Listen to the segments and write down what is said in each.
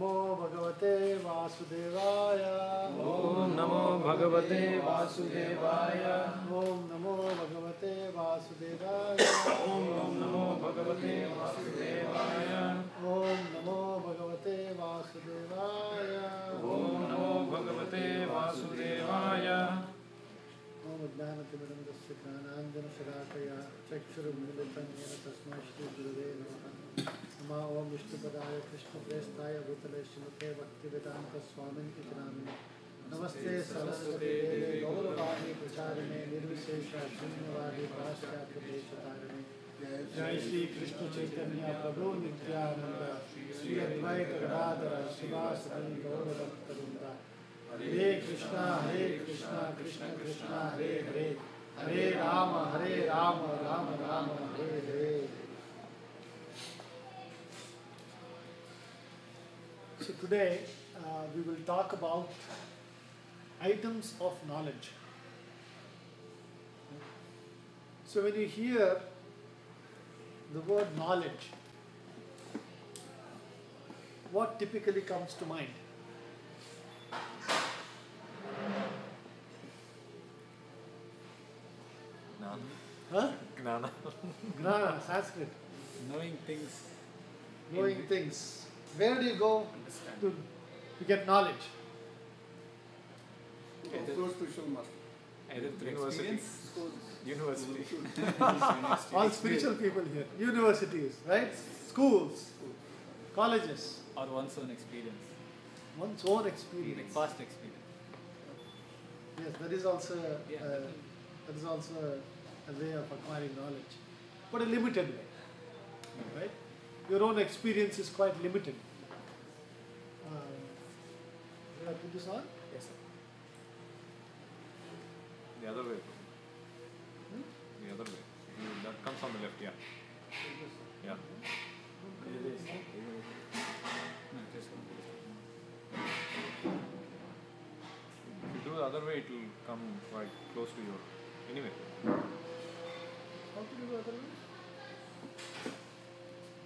नमो भगवते वासुदेवाय। ओम नमो भगवते वासुदेवाय। ओम नमो भगवते वासुदेवाय। ओम नमो भगवते वासुदेवाय। ओम नमो भगवते वासुदेवाय। ओम नमो भगवते वासुदेवाय। ओम ज्ञानतिमिरन्दस्य ज्ञानाञ्जनशलाकया चक्षुरुन्मिलितं येन तस्मै श्रीगुरुवे नमः। नमः ओं विष्णुपदाय कृष्णप्रेष्ठाय भूतले श्रीमते भक्तिवेदान्तस्वामिनिति नामिने। नमस्ते सरस्वती देवे गौरवाणी प्रचारिणे निर्विशेष शून्यवादी पाश्चात्यदेशतारिणे। जय श्री कृष्ण चैतन्य प्रभु नित्यानंद श्री अद्वैत गदाधर शिवासदि गौरभक्तवृंद। हरे कृष्णा कृष्ण कृष्णा हरे हरे, हरे Ram Ram Ram Hare Hare. So today we will talk about items of knowledge. So when you hear the word knowledge, what typically comes to mind? Huh? Gnana. Gnana, Sanskrit. Knowing things. Knowing things. Where do you go to get knowledge? Either through university. All spiritual people here. Universities, right? Schools, colleges. Or one's own experience. One's own experience. Past experience. Yes, that is also a way of acquiring knowledge, but a limited way, right? Your own experience is quite limited. Should I put this on? Yes, sir. The other way. The other way. That comes on the left, yeah. Yeah. If you do the other way, it will come quite close to your. Anyway. How to do the other way?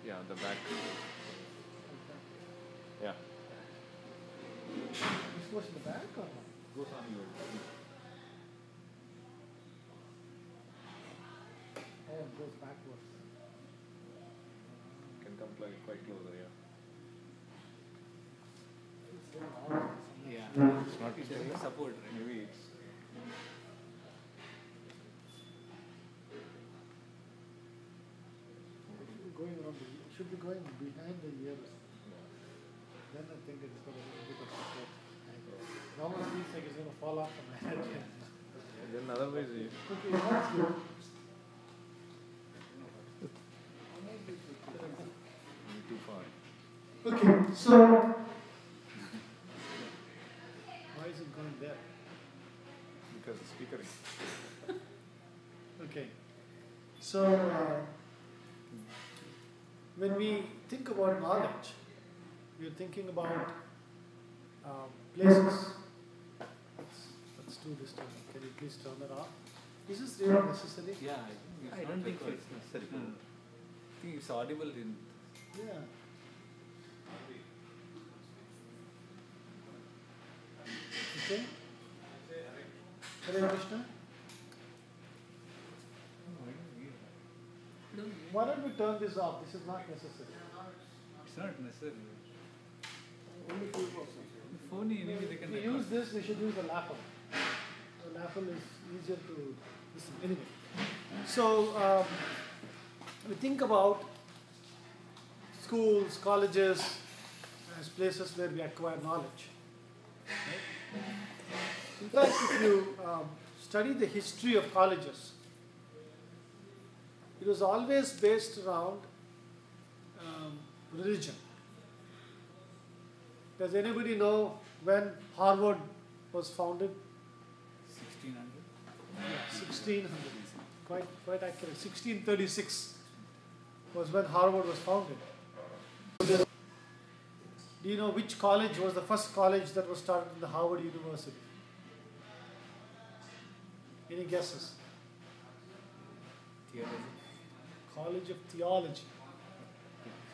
Yeah, the back. Yeah. This goes in the back or not? Goes on your. Oh, it goes backwards. Can come quite closer, yeah. It's very hard. Yeah. It's not support, right? Maybe it's. Should be going behind the ears. Then I think it's got a little bit of support. Normally it feels like it's going to fall off from my head. Then otherwise, Okay, that's good. too far. Okay, so why is it going there? Because the speaker is. Okay, so when we think about knowledge, we're thinking about places. Let's do this turn. Can you please turn it off? Is this really necessary? Yeah, I don't think so. It's necessary. I think it's audible in. Yeah. Okay. Hare Krishna. Why don't we turn this off? This is not necessary. It's not necessary. Only two persons. The phone anyway they If can we record. use this, we should use the lapel. The lapel is easier to listen. Anyway, so we think about schools, colleges as places where we acquire knowledge. Right? In fact, if you study the history of colleges, it was always based around religion. Does anybody know when Harvard was founded? 1600. Yeah, 1600. Quite accurate. 1636 was when Harvard was founded. Do you know which college was the first college that was started in the Harvard University? Any guesses? Theology. College of Theology.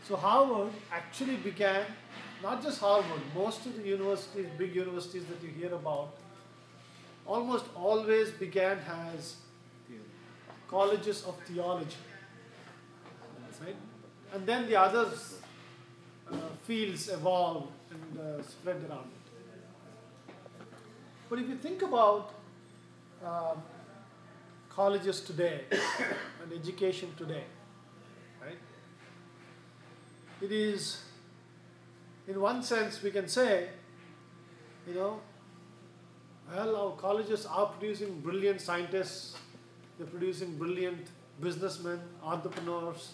So Harvard actually began not just Harvard, most of the universities, big universities that you hear about, almost always began as colleges of theology, right? And then the other fields evolved and spread around it. But if you think about colleges today and education today, right? It is, in one sense, we can say, well, our colleges are producing brilliant scientists, they're producing brilliant businessmen, entrepreneurs,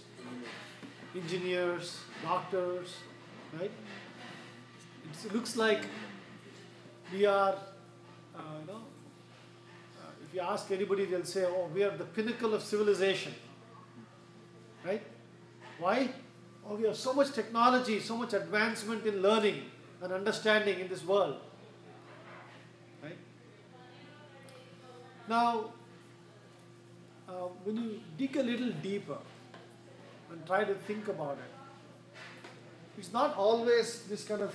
engineers, doctors, right? It looks like we are, if you ask anybody, they'll say, oh, we are the pinnacle of civilization, right? Why? Oh, we have so much technology, so much advancement in learning and understanding in this world, right? Now, when you dig a little deeper and try to think about it, it's not always this kind of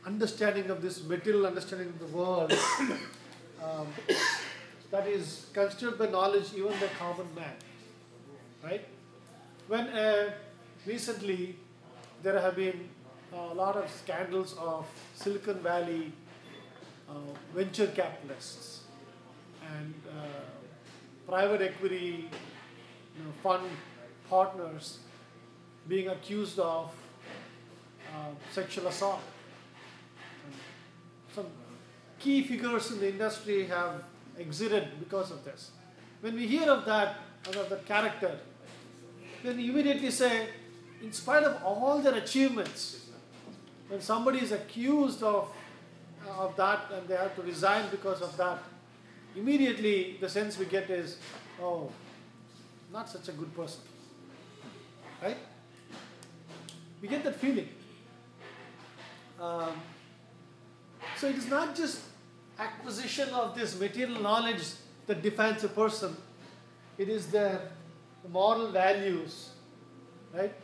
understanding of this material understanding of the world that is considered by knowledge even the common man, right? When recently there have been a lot of scandals of Silicon Valley venture capitalists and private equity fund partners being accused of sexual assault. And some key figures in the industry have exited because of this. When we hear of that, of that character, then we immediately say, in spite of all their achievements, when somebody is accused of that and they have to resign because of that, immediately the sense we get is, oh, not such a good person, right? We get that feeling. So it is not just acquisition of this material knowledge that defines a person. It is their moral values, right?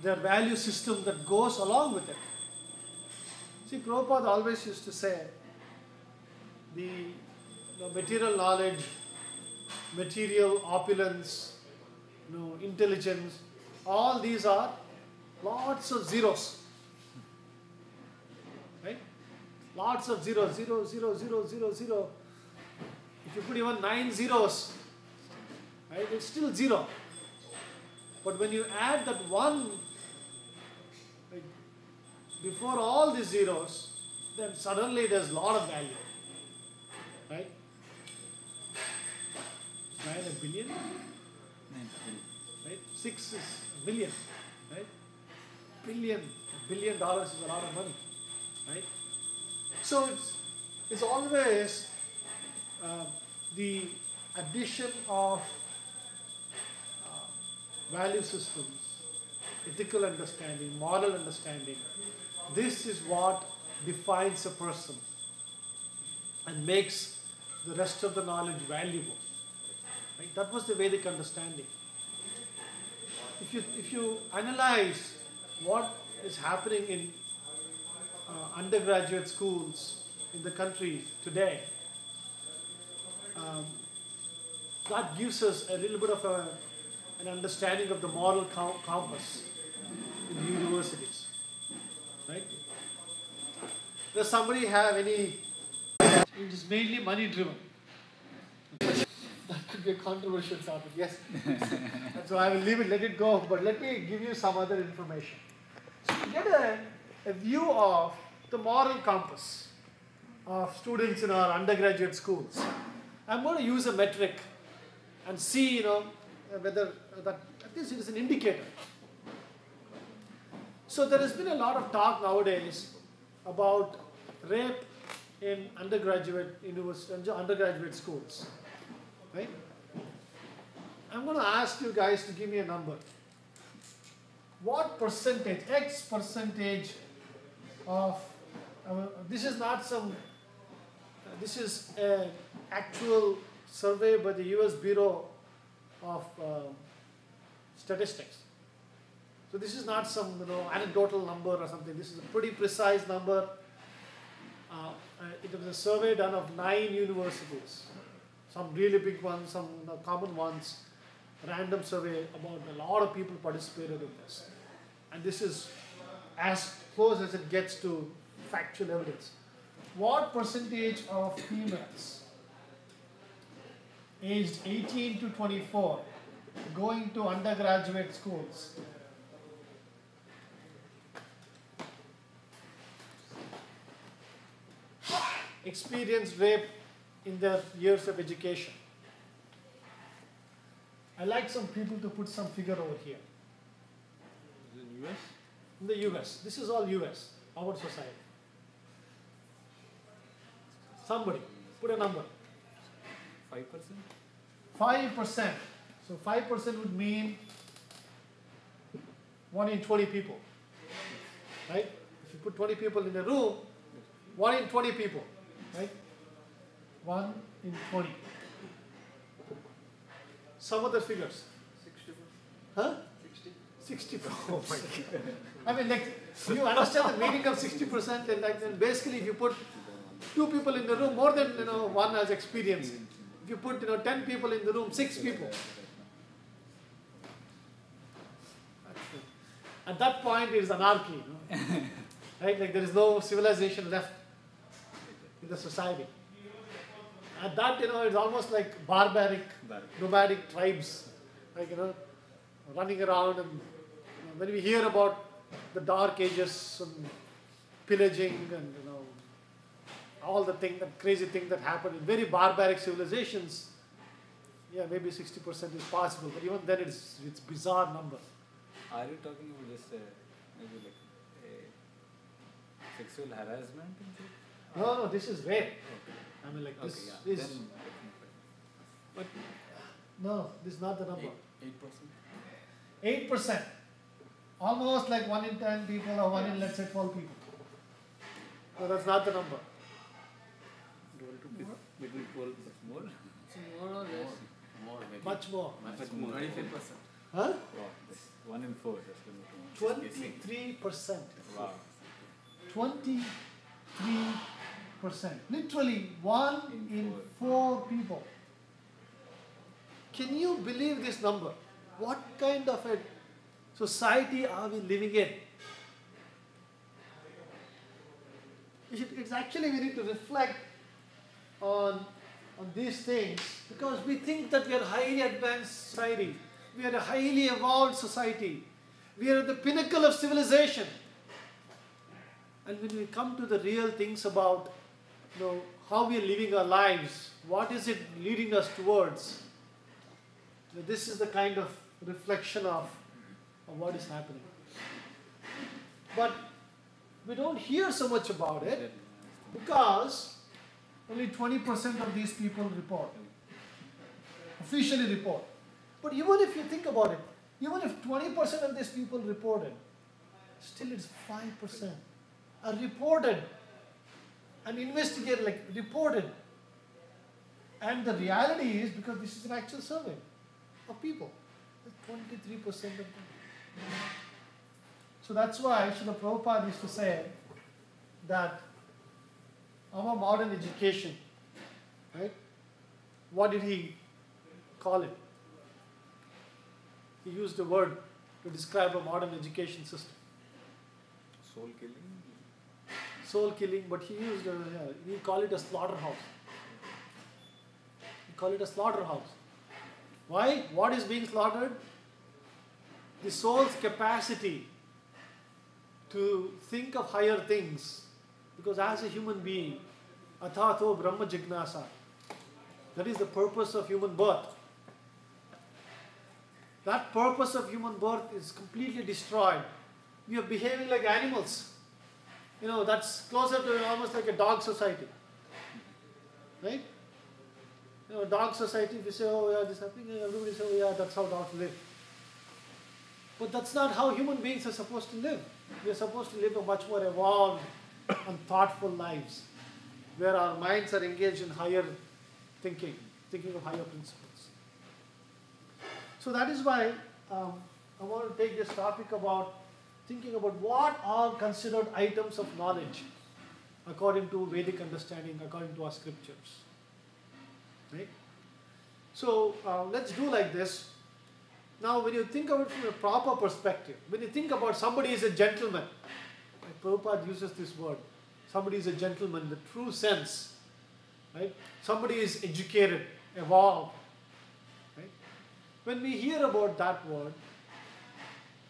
Their value system that goes along with it. See, Prabhupada always used to say, the material knowledge, material opulence, intelligence, all these are lots of zeros, right? Lots of zeros, 0, 0, 0, 0, 0. If you put even 9 zeros, right, it's still 0. But when you add that 1 before all these zeros, then suddenly there's a lot of value, right? 9 a billion, right? 6 is a million, right? $1 billion is a lot of money, right? So it's always the addition of value systems, ethical understanding, moral understanding. This is what defines a person and makes the rest of the knowledge valuable. Right? That was the Vedic understanding. If you analyze what is happening in undergraduate schools in the country today, that gives us a little bit of an understanding of the moral compass in the universities. Right? Does somebody have any? It is mainly money driven. That could be a controversial topic. Yes. So I will leave it, let it go. But let me give you some other information. So to get a view of the moral compass of students in our undergraduate schools, I'm going to use a metric and see, whether that at least it is an indicator. So there has been a lot of talk nowadays about rape in undergraduate schools, right? I'm going to ask you guys to give me a number. What percentage, X percentage of, this is not some, this is an actual survey by the US Bureau of Statistics. So this is not some anecdotal number or something. This is a pretty precise number. It was a survey done of 9 universities, some really big ones, some common ones. Random survey about a lot of people participated in this, and this is as close as it gets to factual evidence. What percentage of females aged 18 to 24 going to undergraduate schools experienced rape in their years of education? I like some people to put some figure over here. Is it in US? In the US. This is all US, our society. Somebody, put a number. 5%? 5%. So 5% would mean 1 in 20 people. Right? If you put 20 people in a room, 1 in 20 people. Right? 1 in 20. Some other figures. 60%. Huh? 60. 60%. Oh my God. I mean, like, you understand the meaning of 60%, and like, then basically, if you put 2 people in the room, more than one has experience. If you put 10 people in the room, 6 people. At that point, it is anarchy. Right? Like, there is no civilization left in the society. At that, it's almost like barbaric, nomadic tribes, like, running around. And when we hear about the dark ages and pillaging and, all the crazy thing that happened in very barbaric civilizations, yeah, maybe 60% is possible. But even then, it's bizarre number. Are you talking about just maybe like a sexual harassment? No, this is rape. Okay. I mean, like, Okay, this yeah. is. Then, But no, this is not the number. 8%. 8%. Almost like 1 in 10 people or 1 in, let's say, 12 people. No, that's not the number. between 12 more? So more or less. More maybe. Much more. Much more. 25%. Huh? Wow, that's 1 in 4. That's going to 23%. Wow. 23%. Literally 1 in 4 people. Can you believe this number? What kind of a society are we living in? It's actually, we need to reflect on these things, because we think that we are a highly advanced society. We are a highly evolved society. We are at the pinnacle of civilization. And when we come to the real things about how we are living our lives, what is it leading us towards, this is the kind of reflection of what is happening. But we don't hear so much about it because only 20% of these people report, officially report. But even if you think about it, even if 20% of these people reported, still it's 5% are reported and investigated, like reported. And the reality is, because this is an actual survey of people, 23% of them. So that's why Srila Prabhupada used to say that our modern education, right? What did he call it? He used a word to describe a modern education system. Soul killing? Soul killing, but he used, he called it a slaughterhouse. He called it a slaughterhouse. Why? What is being slaughtered? The soul's capacity to think of higher things. Because as a human being, athato brahma jignasa, that is the purpose of human birth. That purpose of human birth is completely destroyed. We are behaving like animals. That's closer to almost like a dog society. Right? Dog society, we say, oh yeah, this is happening, everybody says, oh yeah, that's how dogs live. But that's not how human beings are supposed to live. We are supposed to live a much more evolved and thoughtful lives, where our minds are engaged in higher thinking of higher principles. So that is why I want to take this topic about thinking about what are considered items of knowledge according to Vedic understanding, according to our scriptures. Right? So let's do like this. Now when you think of it from a proper perspective, when you think about somebody is a gentleman, like Prabhupada uses this word, somebody is a gentleman in the true sense, right? Somebody is educated, evolved, right? When we hear about that word,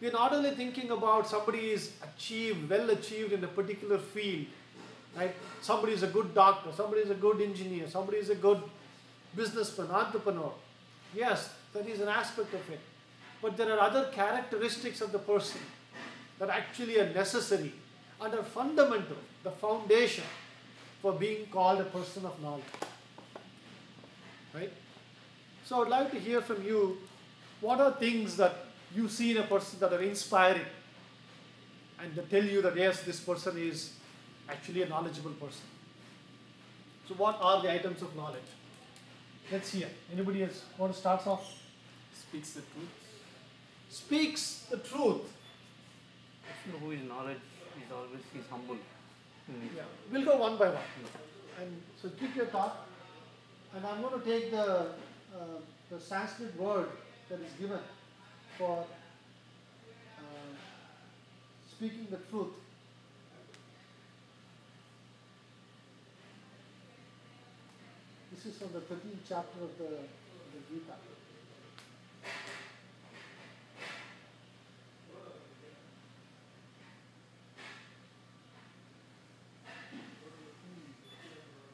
we are not only thinking about somebody is achieved, well achieved in a particular field, right? Somebody is a good doctor, somebody is a good engineer, somebody is a good businessman, entrepreneur. Yes, that is an aspect of it. But there are other characteristics of the person that actually are necessary and are fundamental, the foundation for being called a person of knowledge. Right? So I would like to hear from you, what are things that you see in a person that are inspiring and that tell you that yes, this person is actually a knowledgeable person. So what are the items of knowledge? Let's hear. Anybody else want to start off? Speaks the truth. Speaks the truth. Person who is knowledge is always humble. Yeah. We'll go one by one. And so keep your thought. And I'm going to take the Sanskrit word that is given for speaking the truth. This is from the 13th chapter of the Gita.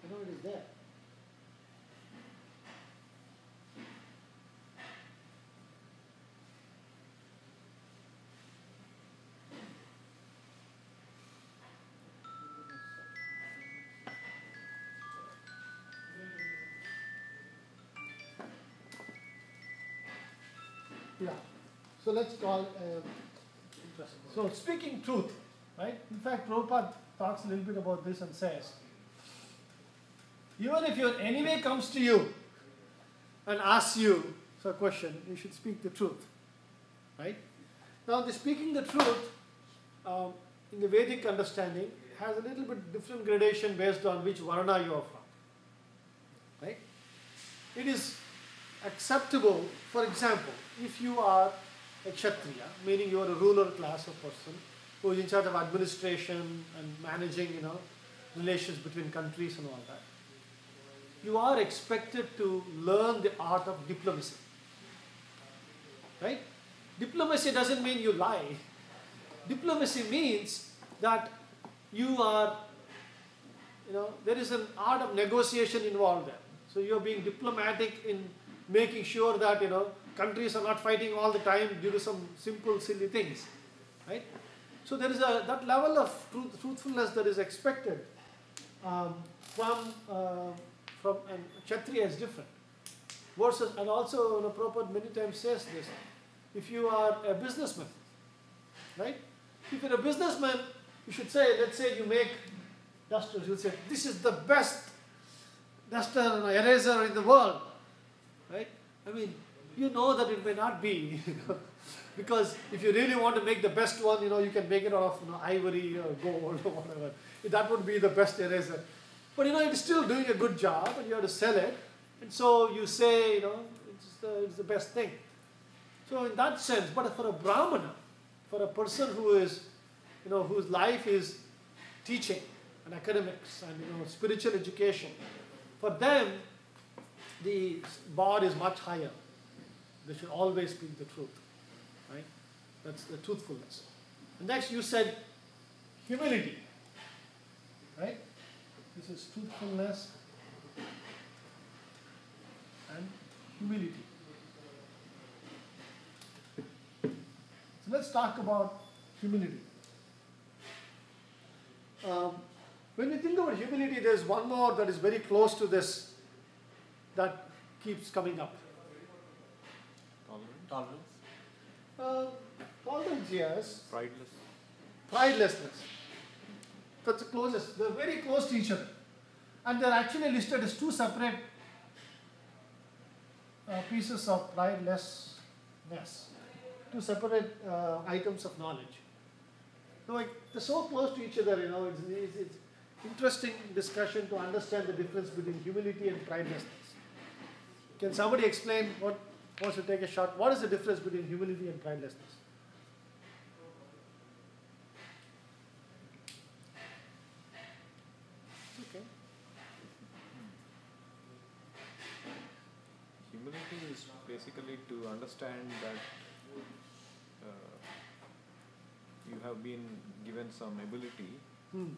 I know it is there. Yeah. So let's call interesting. So speaking truth, right? In fact, Prabhupada talks a little bit about this and says, even if your enemy comes to you and asks you a question, you should speak the truth, right? Now, the speaking the truth in the Vedic understanding has a little bit different gradation based on which varna you are from, right? It is acceptable, for example, if you are a Kshatriya, meaning you are a ruler class of person who is in charge of administration and managing, relations between countries and all that, you are expected to learn the art of diplomacy. Right? Diplomacy doesn't mean you lie. Diplomacy means that you are, there is an art of negotiation involved there. So you are being diplomatic in making sure that, countries are not fighting all the time due to some simple, silly things. Right? So there is that level of truthfulness that is expected from and Kshatriya is different. Versus, and also Prabhupada many times says this, if you are a businessman, right? If you're a businessman, you should say, let's say you make dusters, you'll say, this is the best duster and eraser in the world, right? I mean, you know that it may not be, because if you really want to make the best one, you can make it out of ivory or gold or whatever. That would be the best eraser. But it's still doing a good job and you have to sell it. And so you say, it's the best thing. So in that sense, but for a Brahmana, for a person who is, whose life is teaching and academics and, spiritual education, for them, the bar is much higher. They should always speak the truth, right? That's the truthfulness. And next you said humility, right? This is truthfulness and humility. So let's talk about humility. When we think about humility, there's one more that is very close to this that keeps coming up. Tolerance. Tolerance, yes. Prideless. Pridelessness. That's the closest. They're very close to each other. And they're actually listed as two separate pieces of pridelessness. two separate items of knowledge. So like, they're so close to each other, you know, it's interesting discussion to understand the difference between humility and pridelessness. Can somebody explain what wants to take a shot? What is the difference between humility and pridelessness? Okay. Humility is basically to understand that you have been given some ability and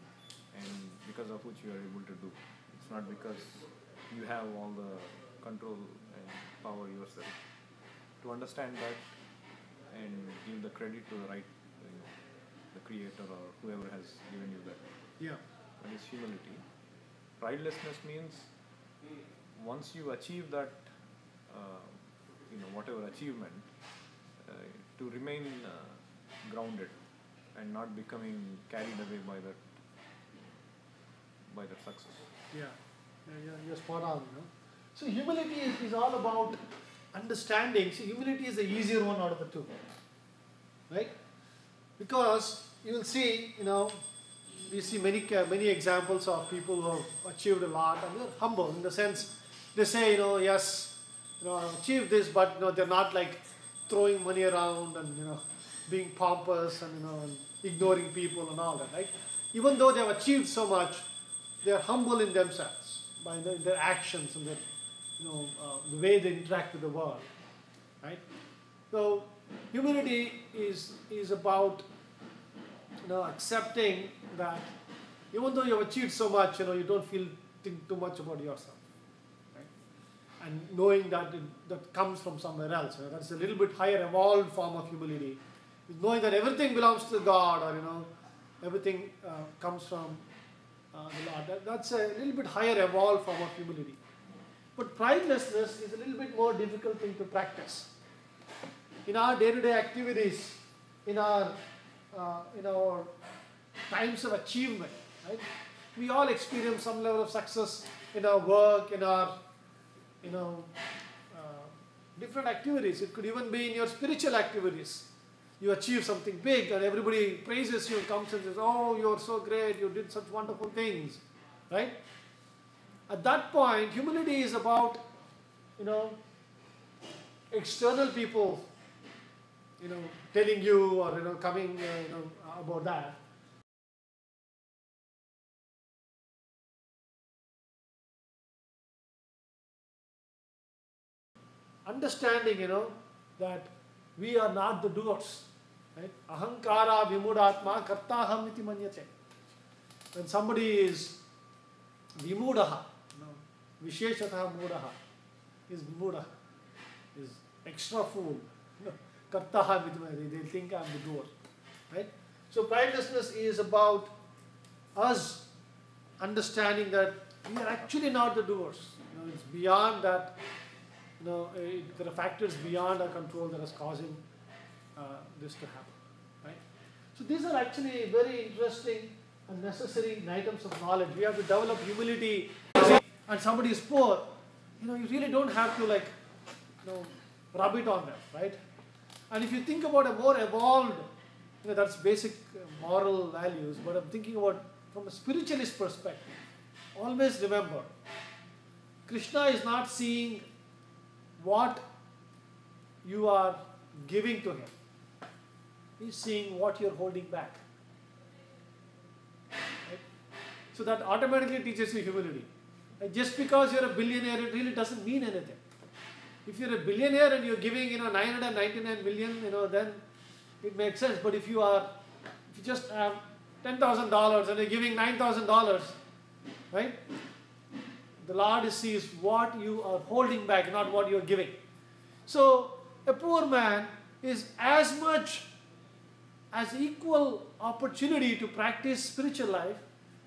because of which you are able to do. It's not because you have all the control and power yourself. To understand that and give the credit to the right, the creator or whoever has given you that. Yeah. That is humility. Pridelessness means once you achieve that, whatever achievement, to remain grounded and not becoming carried away by that success. Yeah, you're spot on. You know? So humility is all about understanding. See, humility is the easier one out of the two, right? Because you will see, we see many examples of people who have achieved a lot and they're humble in the sense they say, yes, I achieved this, but they're not like throwing money around and being pompous and ignoring people and all that, right? Even though they have achieved so much, they are humble in themselves by their actions and their, the way they interact with the world, right? So humility is about accepting that even though you have achieved so much, you don't think too much about yourself, right? And knowing that that comes from somewhere else. That's a little bit higher evolved form of humility. Is knowing that everything belongs to God, or everything comes from the Lord. That's a little bit higher evolved form of humility. But pridelessness is a little bit more difficult thing to practice. In our day-to-day activities, in our times of achievement, right? We all experience some level of success in our work, in our different activities. It could even be in your spiritual activities. You achieve something big and everybody praises you, comes and says, oh, you're so great, you did such wonderful things, right? At that point, humility is about, external people, telling you or, coming, about that. Understanding, that we are not the doers, right? Ahankara vimudatma kartaham iti manyate. When somebody is vimudaha, visheshatah mudaha, is vimudaha, is extra fool, kartaham iti manyate, they think I'm the doer, right? So pridelessness is about us understanding that we are actually not the doers. It's beyond that. There are factors beyond our control that is causing this to happen, right? So these are actually very interesting and necessary items of knowledge. We have to develop humility. And somebody is poor, you really don't have to rub it on them, right? And if you think about a more evolved, that's basic moral values, but I'm thinking about from a spiritualist perspective. Always remember, Krishna is not seeing what you are giving to him. He's seeing what you're holding back. Right? So that automatically teaches you humility. And just because you're a billionaire, it really doesn't mean anything. If you're a billionaire and you're giving 999 million, then it makes sense. But if you just have $10,000 and you're giving $9,000, right? The Lord sees what you are holding back, not what you are giving. So a poor man is as much as equal opportunity to practice spiritual life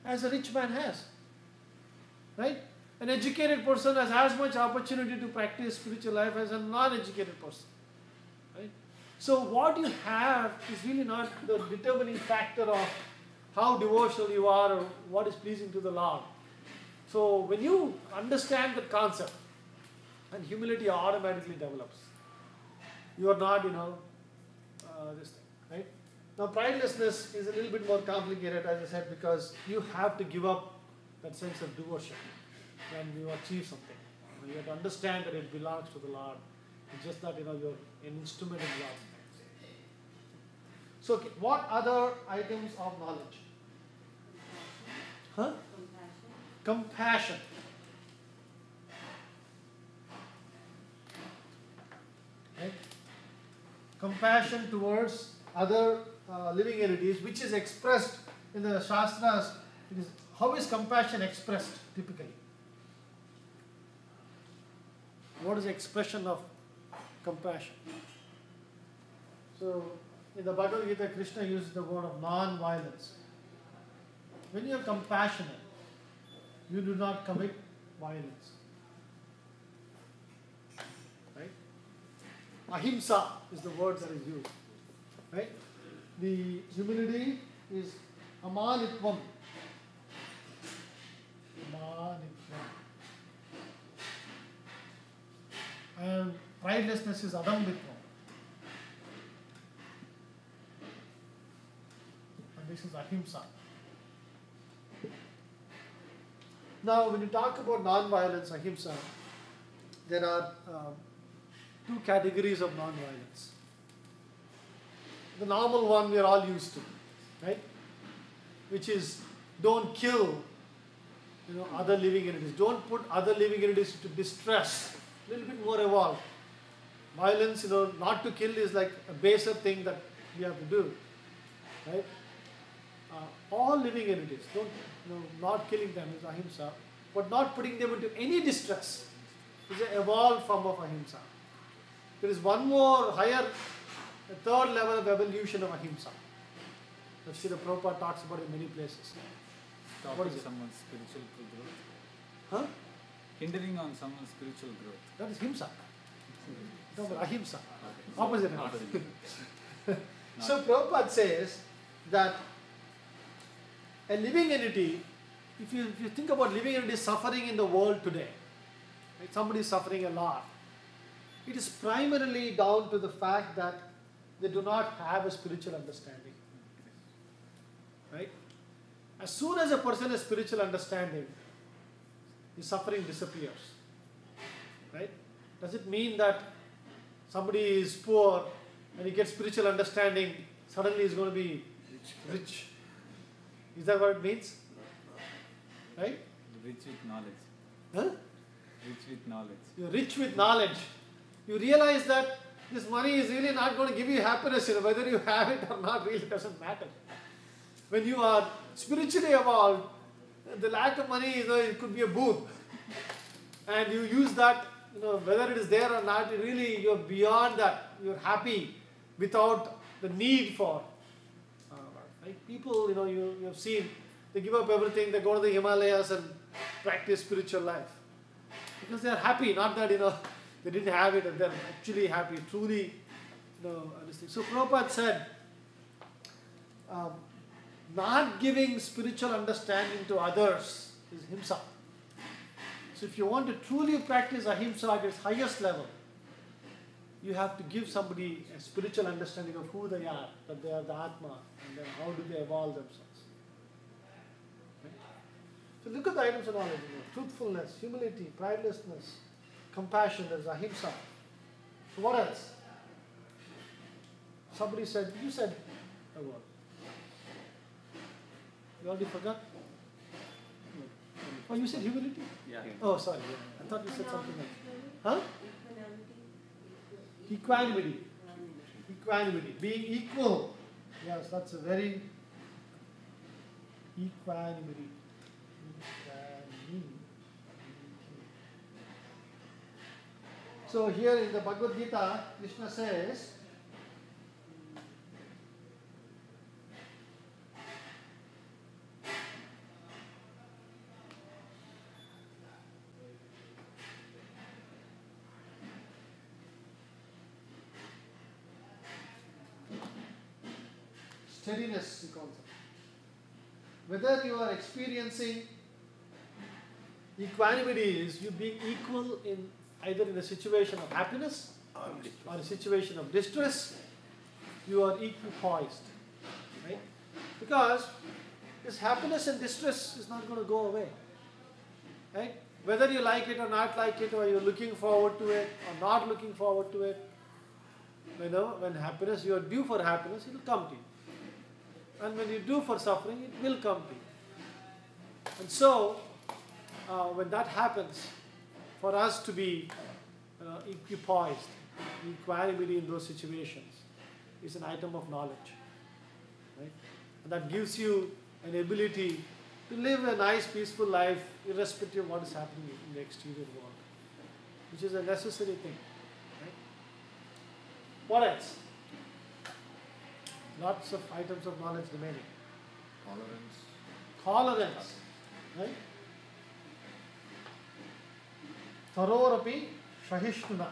as a rich man has. Right? An educated person has as much opportunity to practice spiritual life as a non-educated person. Right? So what you have is really not the determining factor of how devotional you are or what is pleasing to the Lord. So when you understand that concept, and humility automatically develops. You are not, this thing, right? Now, pridelessness is a little bit more complicated, as I said, because you have to give up that sense of doership when you achieve something. You have to understand that it belongs to the Lord. It's just that you're an instrument in God's hands. So, okay, what other items of knowledge? Huh? Compassion. Right? Compassion towards other living entities, which is expressed in the Shastras. How is compassion expressed typically? What is the expression of compassion? So, in the Bhagavad Gita, Krishna uses the word of non-violence. When you are compassionate, you do not commit violence. Right? Ahimsa is the word that is used. Right? The humility is amanitvam. Amanitvam. And pridelessness is adambitvam. And this is ahimsa. Now, when you talk about non-violence, ahimsa, there are two categories of non-violence. The normal one we are all used to, right? Which is don't kill, other living entities. Don't put other living entities to distress. A little bit more evolved. Violence, not to kill is like a baser thing that we have to do, right? All living entities, not killing them is ahimsa, but not putting them into any distress is an evolved form of ahimsa. There is one more higher, a third level of evolution of ahimsa. That Srila Prabhupada talks about in many places. What is it? Someone's spiritual growth. Huh? Hindering on someone's spiritual growth. That is himsa. No, but ahimsa. Opposite. So Prabhupada says that a living entity, if you think about living entities suffering in the world today, right, somebody is suffering a lot, it is primarily down to the fact that they do not have a spiritual understanding. Right? As soon as a person has spiritual understanding, his suffering disappears. Right? Does it mean that somebody is poor and he gets spiritual understanding, suddenly he's going to be rich? Is that what it means? Right? Rich with knowledge. Huh? Rich with knowledge. You're rich with knowledge. You realize that this money is really not going to give you happiness, whether you have it or not really doesn't matter. When you are spiritually evolved, the lack of money, it could be a boon. And you use that, whether it is there or not, really you're beyond that. You're happy without the need for. Right? People, you have seen, they give up everything, they go to the Himalayas and practice spiritual life. Because they are happy, not that, they didn't have it and they're actually happy, truly, understand. So Prabhupada said, not giving spiritual understanding to others is himsa. So if you want to truly practice ahimsa at its highest level, you have to give somebody a spiritual understanding of who they are, that they are the Atma, and then how do they evolve themselves. Right? So look at the items of knowledge. Truthfulness, humility, pridelessness, compassion, there's ahimsa. So what else? Somebody said, you said a word. You already forgot? Oh, you said humility? Yeah. Oh, sorry. Yeah. I thought you said something else. Huh? Equanimity. Equanimity. Being equal. Yes, that's a very equanimity. So here in the Bhagavad Gita, Krishna says, steadiness, he calls it. Whether you are experiencing equanimity is you being equal in either in a situation of happiness or a situation of distress, you are equipoised, right? Because this happiness and distress is not going to go away, right? Whether you like it or not like it, or you're looking forward to it or not looking forward to it, when happiness, you are due for happiness, it will come to you. And when you do for suffering, it will come to you. And so, when that happens, for us to be equipoised, equanimity in those situations is an item of knowledge, right? And that gives you an ability to live a nice, peaceful life, irrespective of what is happening in the exterior world, which is a necessary thing, right? What else? Lots of items of knowledge remaining. Tolerance, right? Tarorapi shahishnuna.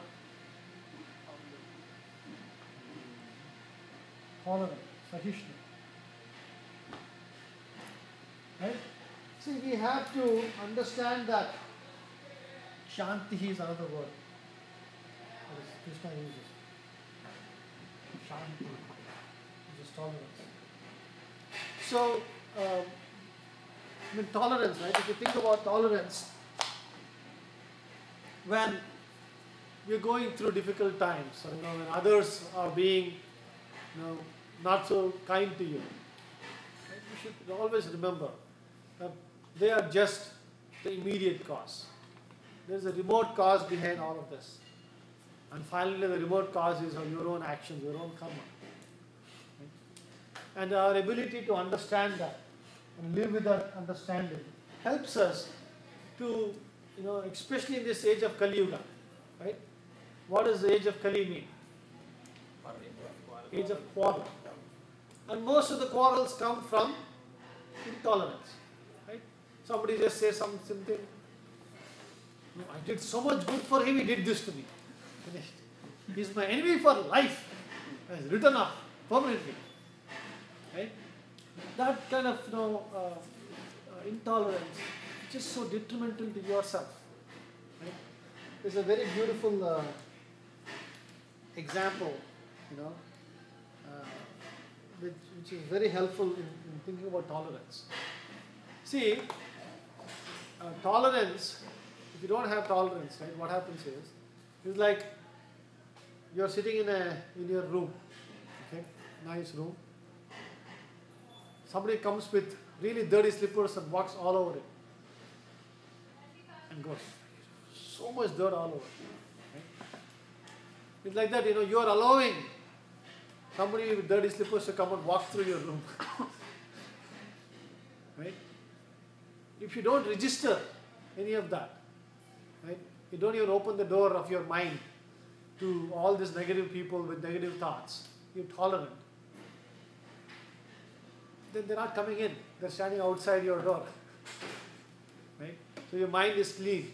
Tolerance, shahishnuna. Right? See, we have to understand that shanti is another word that Krishna uses. Shanti, which is tolerance. So, tolerance, right? If you think about tolerance, when we're going through difficult times, or, when others are being, not so kind to you, right? You should always remember that they are just the immediate cause. There's a remote cause behind all of this. And finally, the remote cause is your own actions, your own karma. Right? And our ability to understand that and live with that understanding helps us to, especially in this age of Kali Yuga, right? What does the age of Kali mean? Age of quarrel. And most of the quarrels come from intolerance, right? Somebody just says something. I did so much good for him, he did this to me. Finished. He's my enemy for life. Has written off permanently. Right? That kind of intolerance is just so detrimental to yourself. Right? There's a very beautiful example, which is very helpful in thinking about tolerance. See, tolerance, if you don't have tolerance, right, what happens is, it's like you're sitting in your room, okay, nice room. Somebody comes with really dirty slippers and walks all over it and goes, so much dirt all over. Right? It's like that, you are allowing somebody with dirty slippers to come and walk through your room. Right? If you don't register any of that, right? You don't even open the door of your mind to all these negative people with negative thoughts. You're tolerant. Then they're not coming in. They're standing outside your door. Right? So your mind is clean.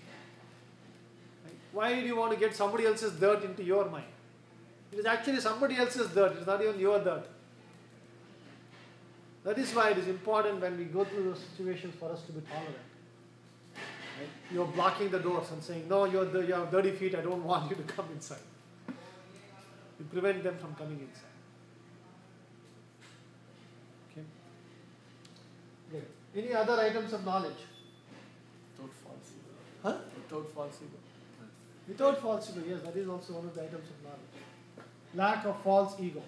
Right? Why do you want to get somebody else's dirt into your mind? It is actually somebody else's dirt. It's not even your dirt. That is why it is important when we go through those situations for us to be tolerant. Right? You're blocking the doors and saying, no, you have dirty feet, I don't want you to come inside. You prevent them from coming inside. Okay. Okay. Any other items of knowledge? Without false ego. Huh? Without false ego. Without false ego, yes, that is also one of the items of knowledge. Lack of false ego.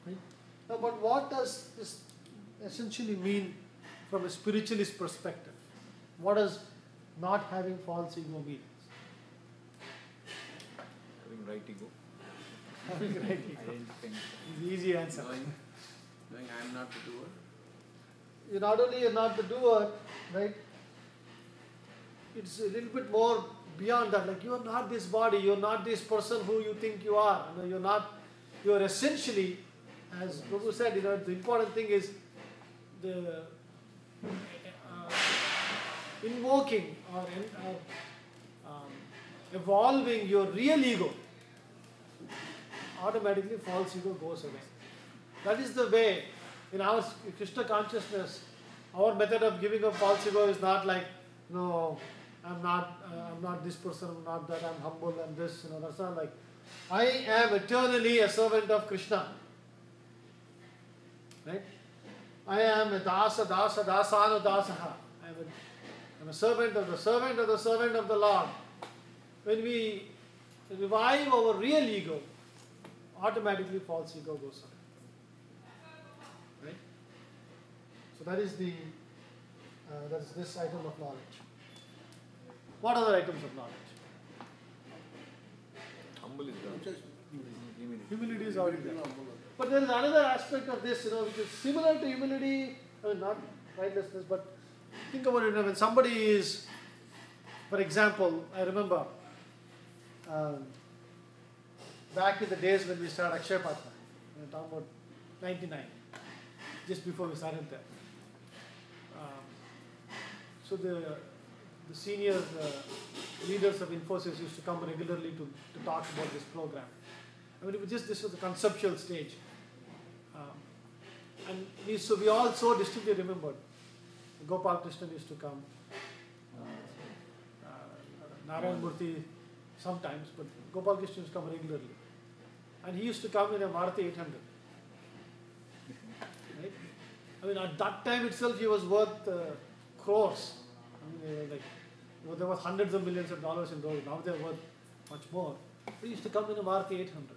Right? Now, but what does this essentially mean from a spiritualist perspective? What does not having false ego mean? Having right ego. Having right ego. Identifying. It's the easy answer. Knowing I am not the doer. You're not the doer, right? It's a little bit more beyond that. Like, you're not this body, you're not this person who you think you are. You're essentially, as Prabhu said, the important thing is the invoking or evolving your real ego. Automatically false ego goes away. That is the way, in our Krishna consciousness, our method of giving up false ego is not like, no, I'm not this person, I'm not that, I'm humble, I'm this, that's not like, I am eternally a servant of Krishna. Right? I am a Dasa, Dasano Dasaha. I'm a servant of the servant of the servant of the Lord. When we revive our real ego, automatically false ego goes away. Right? So that is that's this item of knowledge. What other items of knowledge? Humble is done. Humility is already there. But there is another aspect of this, which is similar to humility, not rightlessness, but think about it, when somebody is, for example, I remember back in the days when we started Akshay Patra, talking about 99, just before we started there. So the senior leaders of Infosys used to come regularly to talk about this program. I mean, this was the conceptual stage. And we all so distinctly remembered. Gopal Krishna used to come, Narayan Murthy sometimes, but Gopal Krishna used to come regularly. And he used to come in a Maruti 800. Right? I mean, at that time itself, he was worth crores. I mean, there was hundreds of millions of dollars in those. Now they're worth much more. He used to come in a Maruti 800.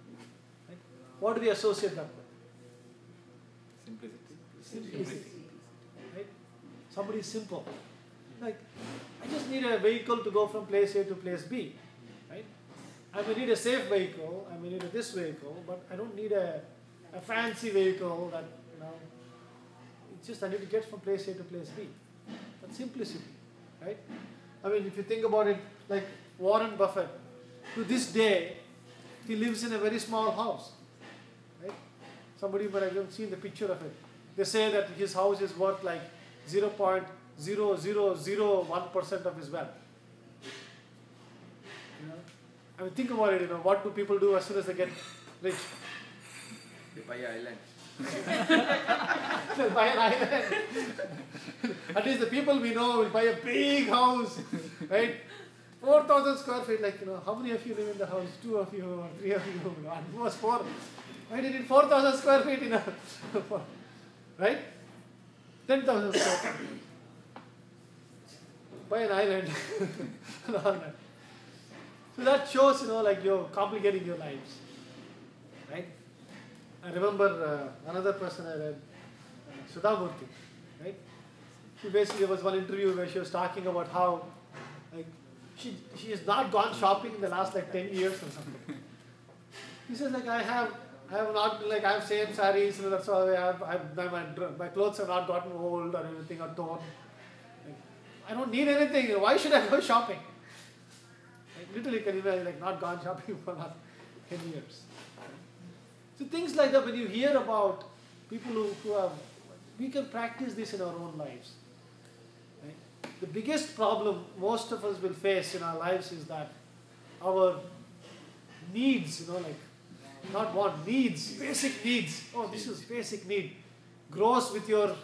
Right? What do we associate that with? Simplicity. Right? Somebody is simple. Like, I just need a vehicle to go from place A to place B. Right? I may need a safe vehicle, I may need this vehicle, but I don't need a fancy vehicle that, it's just I need to get from place A to place B. That's simplicity. Right? I mean, if you think about it, like Warren Buffett, to this day, he lives in a very small house. Right? Somebody might have seen the picture of it. They say that his house is worth like 0.0001% of his wealth. I mean, think about it, what do people do as soon as they get rich? They buy an island. They'll buy an island. At least the people we know will buy a big house, right? 4,000 square feet, how many of you live in the house? 2 of you or 3 of you? At most 4. Why did it 4,000 square feet right? 10,000 square feet. Buy an island. And all that. So that shows, you're complicating your lives. Right? I remember another person I read, Sudha Murthy. Right? She basically was one interview where she was talking about how she has not gone shopping in the last 10 years or something. She says I have same sarees, that's why my clothes have not gotten old or anything or torn. I don't need anything. Why should I go shopping? Literally, can you imagine, not gone shopping for last 10 years. So things like that, when you hear about people who have, we can practice this in our own lives. Right? The biggest problem most of us will face in our lives is that our needs, not want, needs, basic needs. Oh, this is basic need. Grows with your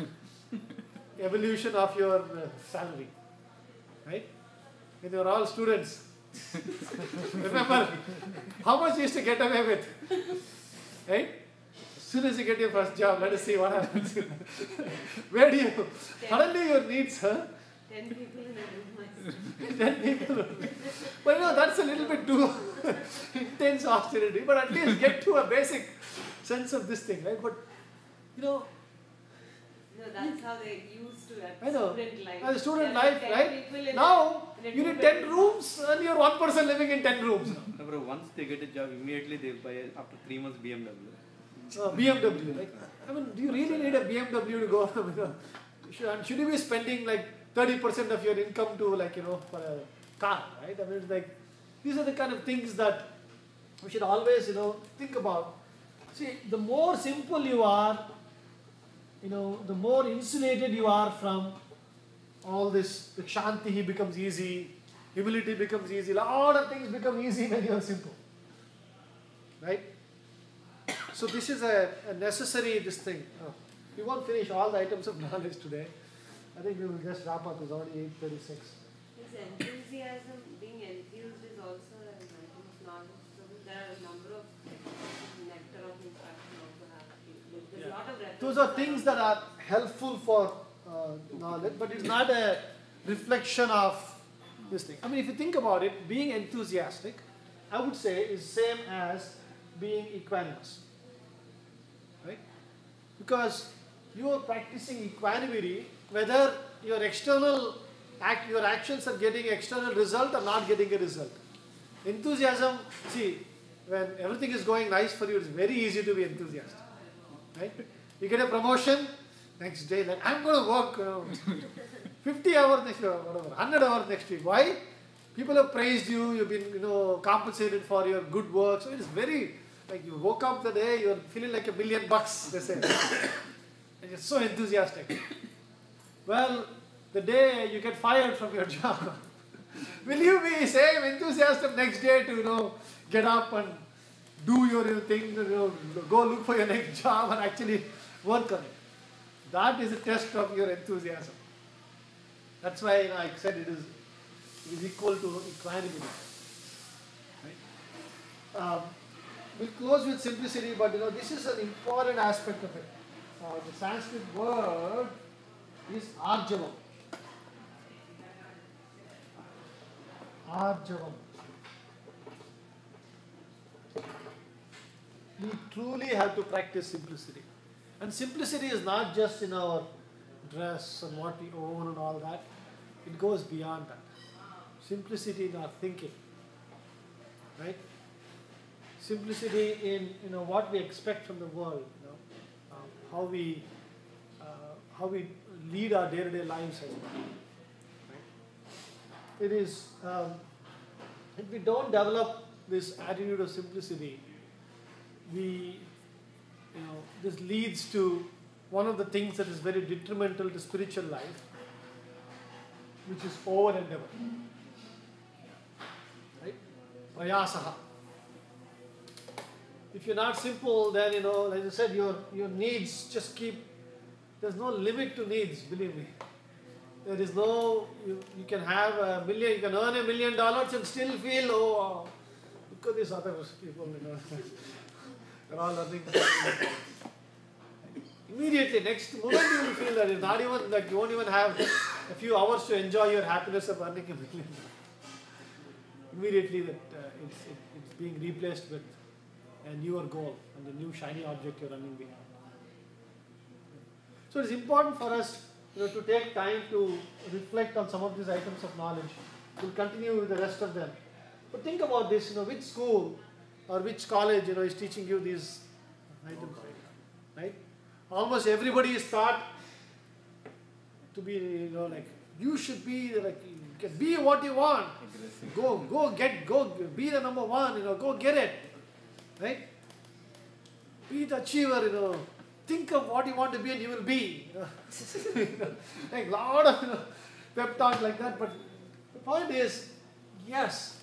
evolution of your salary. Right? When you're all students. Remember how much you used to get away with. Right? As soon as you get your first job, let us see what happens. Where do you, suddenly your needs, 10 people in a room. 10 people. But that's a little bit too intense austerity, but at least get to a basic sense of this thing, right? But, No, that's how they used to at I know. student life. As a student There are life, 10 right? people in Now, a you need 10 two-bedroom. rooms and you're one person living in 10 rooms. No, bro, once they get a job, immediately they'll buy after 3 months BMW. BMW, right? I mean, do you really need a BMW to go? Should you be spending 30% of your income to for a car, right? I mean, it's these are the kind of things that we should always, think about. See, the more simple you are, the more insulated you are from all this. The Shanti becomes easy, humility becomes easy, all the things become easy when you are simple, right? So this is a necessary thing. We won't finish all the items of knowledge today. I think we will just wrap up. It's already 8:36. this enthusiasm, being enthused is also an item of knowledge. So there are a number of nectar of instruction also have. There's a lot of references. Those are things that are helpful for knowledge, but it's not a reflection of this thing. I mean, if you think about it, being enthusiastic, I would say, is same as being equanimous, right? Because you are practicing equanimity, whether your your actions are getting external result or not getting a result. Enthusiasm, see, when everything is going nice for you, it's very easy to be enthusiastic, right? You get a promotion, next day, like, I'm going to work 50 hours next week, whatever, 100 hours next week. Why? People have praised you, you've been, compensated for your good work. So it is very, like you woke up the day, you're feeling like $1 million, they say. And you're so enthusiastic. Well, the day you get fired from your job, will you be same enthusiastic next day to, get up and do your thing, go look for your next job and actually work on it? That is a test of your enthusiasm. That's why I said it is equal to equanimity. Right? We'll close with simplicity, but this is an important aspect of it. The Sanskrit word is arjavam. Arjavam. We truly have to practice simplicity. And simplicity is not just in our dress and what we own and all that. It goes beyond that. Simplicity in our thinking, right? Simplicity in what we expect from the world, how we lead our day-to-day lives as well. Right? It is if we don't develop this attitude of simplicity, this leads to one of the things that is very detrimental to spiritual life, which is over endeavor. Right? Prayasaha. If you're not simple, then like I said, your needs just there's no limit to needs, believe me. There is no, you can have $1 million, you can earn $1 million and still feel, look at these other people, they're all earning. Immediately, next moment you will feel that it's not even, like you won't even have a few hours to enjoy your happiness of earning $1 million. Immediately that it's being replaced with a newer goal and a new shiny object you're running behind. So it's important for us to take time to reflect on some of these items of knowledge. We'll continue with the rest of them. But think about this, which school or which college is teaching you these items, right? Almost everybody is taught to be, like, you should be, like, be what you want. Go, be the number one, go get it. Right? Be the achiever, think of what you want to be and you will be. Like a lot of pep talk like that. But the point is, yes,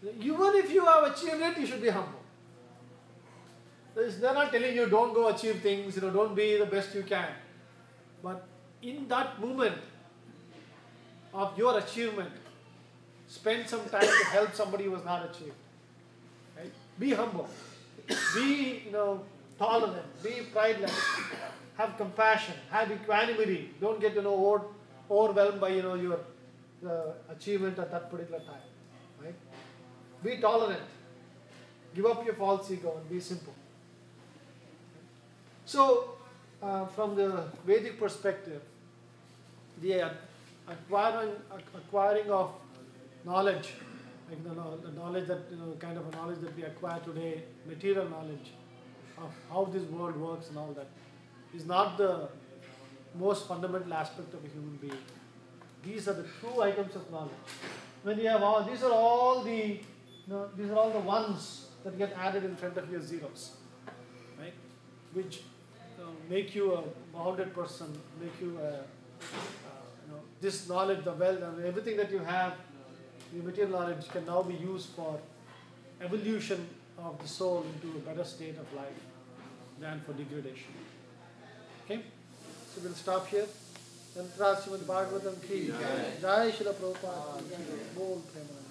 even if you have achieved it, you should be humble. They're not telling you don't go achieve things, don't be the best you can. But in that moment of your achievement, spend some time to help somebody who has not achieved. Right? Be humble. Be tolerant. Be prideless. Have compassion. Have equanimity. Don't get overwhelmed by your achievement at that particular time. Right? Be tolerant. Give up your false ego and be simple. So, from the Vedic perspective, the acquiring of knowledge, like the knowledge that kind of a knowledge that we acquire today, material knowledge of how this world works and all that, is not the most fundamental aspect of a human being. These are the true items of knowledge. When you have these are all the ones that get added in front of your zeros, right? Which make you a bounded person, make you this knowledge, the wealth, and everything that you have, the material knowledge can now be used for evolution of the soul into a better state of life than for degradation. Okay? So we'll stop here. Mantra Srimad Bhagavatam ki Jai Srila Prabhupada ki Bol Premanand.